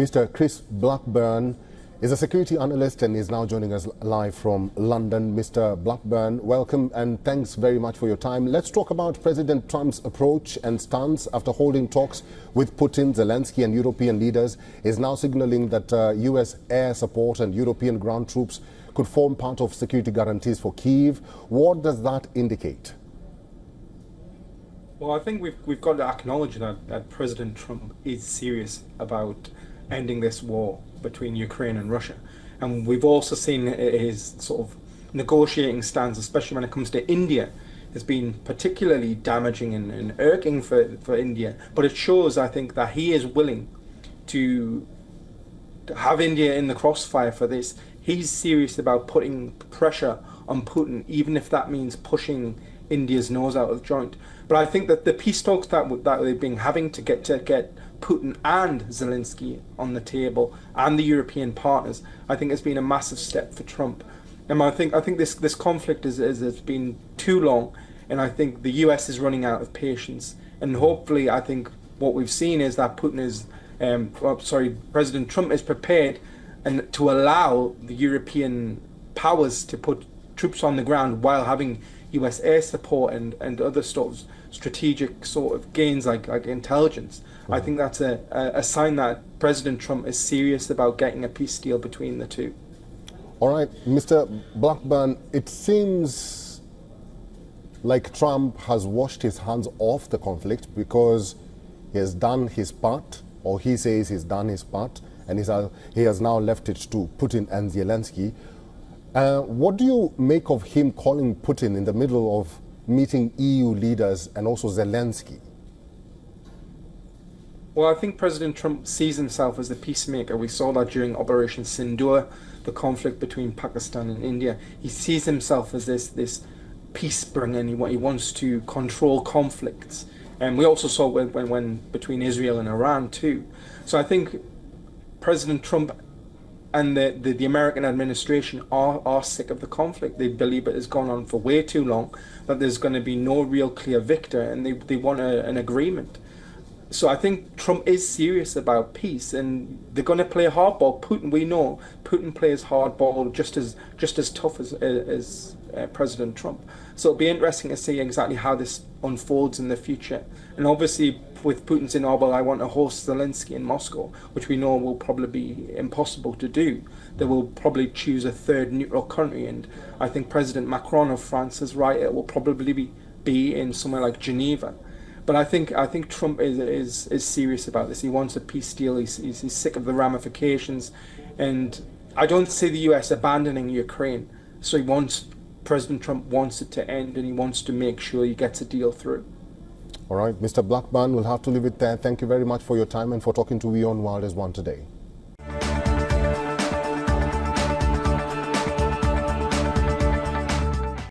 Mr. Chris Blackburn is a security analyst and is now joining us live from London. Mr. Blackburn, welcome and thanks very much for your time. Let's talk about President Trump's approach and stance after holding talks with Putin, Zelensky and European leaders. Is now signaling that US air support and European ground troops could form part of security guarantees for Kyiv. What does that indicate? Well, I think we've got to acknowledge that President Trump is serious about ending this war between Ukraine and Russia. And we've also seen his sort of negotiating stance, especially when it comes to India, has been particularly damaging and irking for India. But it shows, I think, that he is willing to have India in the crossfire for this. He's serious about putting pressure on Putin, even if that means pushing India's nose out of the joint. But I think that the peace talks that they've been having to get Putin and Zelensky on the table and the European partners, I think has been a massive step for Trump. And I think this conflict has been too long, and I think the US is running out of patience. And hopefully, I think what we've seen is that President Trump is prepared and to allow the European powers to put troops on the ground while having US air support and other sort of strategic sort of gains like intelligence. I think that's a sign that President Trump is serious about getting a peace deal between the two. All right, Mr. Blackburn, it seems like Trump has washed his hands off the conflict because he has done his part, or he says he's done his part, and he has now left it to Putin and Zelensky. What do you make of him calling Putin in the middle of meeting EU leaders and also Zelensky? Well, I think President Trump sees himself as a peacemaker. We saw that during Operation Sindoor, the conflict between Pakistan and India. He sees himself as this peace bringer, and he wants to control conflicts. And we also saw when between Israel and Iran too. So I think President Trump and the American administration are sick of the conflict. They believe it has gone on for way too long, that there's going to be no real clear victor, and they want an agreement. So I think Trump is serious about peace, and they're going to play hardball. Putin, we know, Putin plays hardball just as tough as President Trump. So it'll be interesting to see exactly how this unfolds in the future. And obviously, with Putin's in, I want to host Zelensky in Moscow, which we know will probably be impossible to do. They will probably choose a third neutral country, and I think President Macron of France is right. It will probably be in somewhere like Geneva. But I think Trump is serious about this. He wants a peace deal. He's sick of the ramifications, and I don't see the US abandoning Ukraine. So President Trump wants it to end, and he wants to make sure he gets a deal through. All right, Mr. Blackburn, we'll have to leave it there. Thank you very much for your time and for talking to WION World as One today.